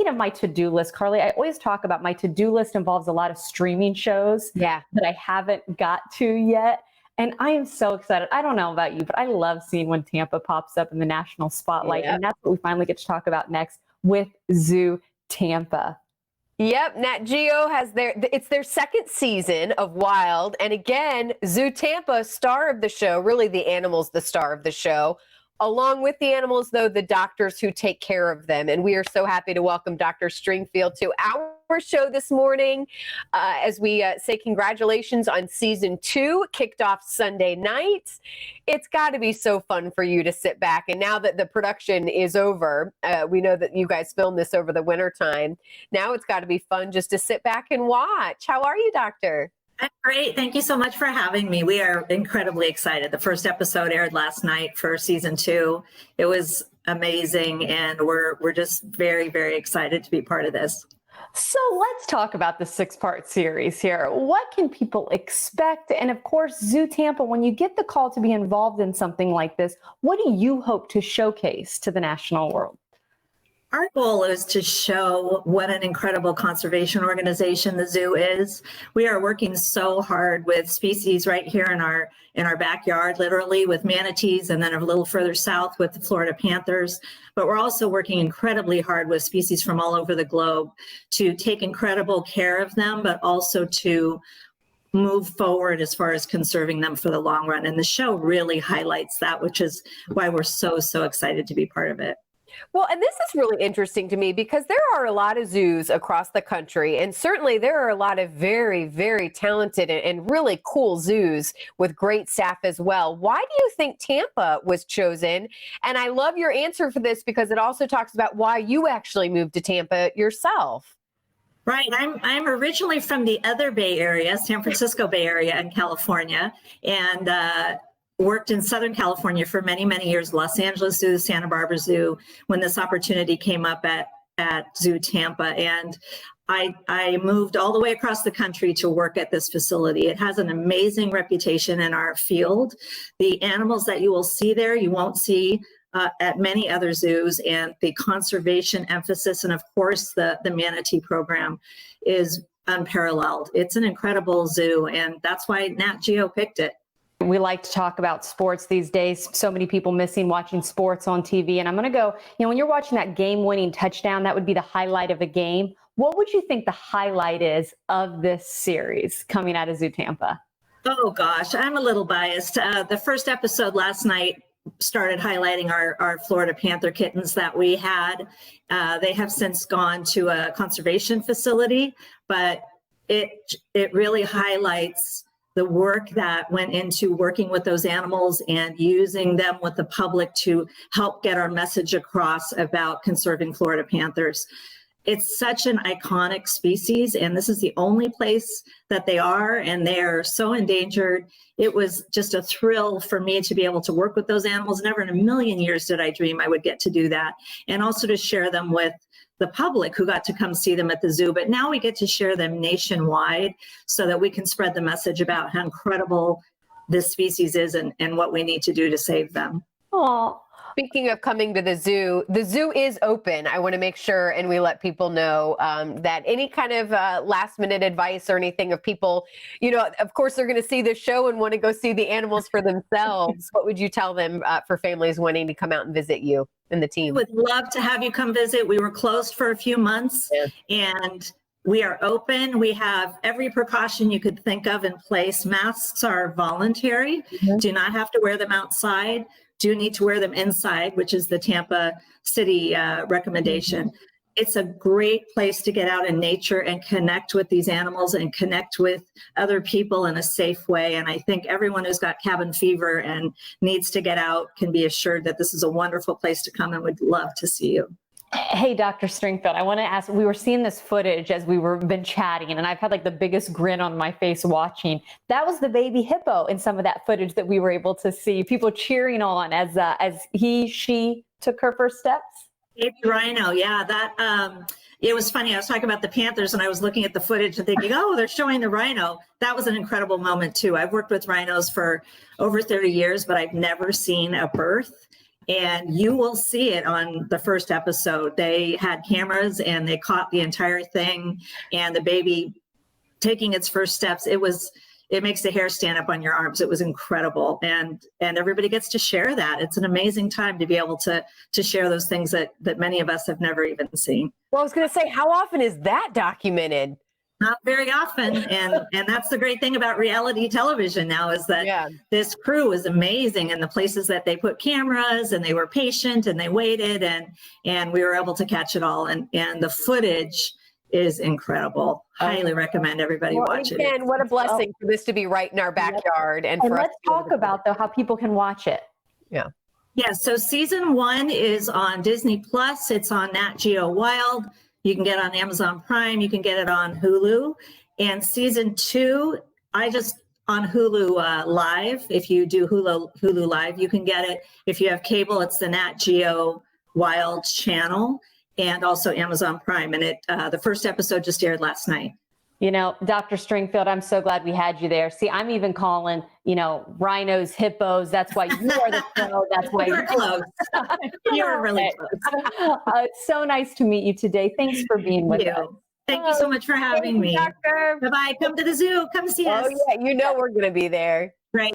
speaking of my to-do list, Carly, I always talk about my to-do list involves a lot of streaming shows that I haven't got to yet. And I am so excited. I don't know about you, but I love seeing when Tampa pops up in the national spotlight. And that's what we finally get to talk about next with Zoo Tampa. Yep, Nat Geo has it's their second season of Wild. And again, Zoo Tampa, star of the show, really the animals, the star of the show. Along with the animals, though, the doctors who take care of them. And we are so happy to welcome Dr. Stringfield to our show this morning as we say congratulations on season 2, kicked off Sunday night. It's got to be so fun for you to sit back. And now that the production is over, we know that you guys filmed this over the wintertime. Now it's got to be fun just to sit back and watch. How are you, Doctor? I'm great. Thank you so much for having me. We are incredibly excited. The first episode aired last night for season 2. It was amazing, and we're just very, very excited to be part of this. So let's talk about the 6-part series here. What can people expect? And of course, Zoo Tampa, when you get the call to be involved in something like this, what do you hope to showcase to the national world? Our goal is to show what an incredible conservation organization the zoo is. We are working so hard with species right here in our backyard, literally, with manatees, and then a little further south with the Florida panthers. But we're also working incredibly hard with species from all over the globe to take incredible care of them, but also to move forward as far as conserving them for the long run. And the show really highlights that, which is why we're so excited to be part of it. Well, and this is really interesting to me because there are a lot of zoos across the country, and certainly there are a lot of very, very talented and really cool zoos with great staff as well. Why do you think Tampa was chosen? And I love your answer for this because it also talks about why you actually moved to Tampa yourself. Right. I'm originally from the other Bay Area, San Francisco Bay Area in California, and worked in Southern California for many, many years, Los Angeles Zoo, Santa Barbara Zoo, when this opportunity came up at Zoo Tampa. And I moved all the way across the country to work at this facility. It has an amazing reputation in our field. The animals that you will see there, you won't see at many other zoos, and the conservation emphasis, and of course the manatee program is unparalleled. It's an incredible zoo, and that's why Nat Geo picked it. We like to talk about sports these days. So many people missing watching sports on TV. And I'm going to go, when you're watching that game-winning touchdown, that would be the highlight of a game. What would you think the highlight is of this series coming out of Zoo Tampa? Oh, gosh, I'm a little biased. The first episode last night started highlighting our Florida Panther kittens that we had. They have since gone to a conservation facility, but it really highlights the work that went into working with those animals and using them with the public to help get our message across about conserving Florida panthers. It's such an iconic species, and this is the only place that they are, and they're so endangered. It was just a thrill for me to be able to work with those animals. Never in a million years did I dream I would get to do that, and also to share them with the public who got to come see them at the zoo. But now we get to share them nationwide so that we can spread the message about how incredible this species is and what we need to do to save them. Oh, speaking of coming to the zoo is open. I want to make sure, and we let people know that any kind of last minute advice or anything of people, of course, they're going to see the show and want to go see the animals for themselves. What would you tell them for families wanting to come out and visit you and the team? We would love to have you come visit. We were closed for a few months, and we are open. We have every precaution you could think of in place. Masks are voluntary. Do not have to wear them outside. Do need to wear them inside, which is the Tampa City recommendation. It's a great place to get out in nature and connect with these animals and connect with other people in a safe way. And I think everyone who's got cabin fever and needs to get out can be assured that this is a wonderful place to come, and would love to see you. Hey, Dr. Stringfield, I want to ask, we were seeing this footage as we were been chatting, and I've had like the biggest grin on my face watching. That was the baby hippo in some of that footage that we were able to see, people cheering on as she took her first steps. Baby rhino, yeah, it was funny. I was talking about the panthers, and I was looking at the footage and thinking, oh, they're showing the rhino. That was an incredible moment too. I've worked with rhinos for over 30 years, but I've never seen a birth. and you will see it on the first episode. They had cameras and they caught the entire thing, and the baby taking its first steps. It makes the hair stand up on your arms. It was incredible. And everybody gets to share that. It's an amazing time to be able to share those things that many of us have never even seen. Well, I was going to say, how often is that documented? Not very often. And that's the great thing about reality television now, is that this crew is amazing, and the places that they put cameras, and they were patient and they waited, and we were able to catch it all. And the footage is incredible. Highly recommend everybody watch it. And what a blessing for this to be right in our backyard. And for let's talk about, though, how people can watch it. Yeah. Yeah. So season 1 is on Disney Plus. It's on Nat Geo Wild. You can get it on Amazon Prime. You can get it on Hulu. And season 2, on Hulu Live. If you do Hulu Live, you can get it. If you have cable, it's the Nat Geo Wild channel, and also Amazon Prime. And the first episode just aired last night. You know, Dr. Stringfield, I'm so glad we had you there. See, I'm even calling, rhinos, hippos. That's why you are the pro. That's why you're close. You're really close. It's so nice to meet you today. Thanks for being with us. Thank you so much for having me. Doctor. Bye-bye. Come to the zoo. Come see us. Oh, yeah. We're going to be there. Right.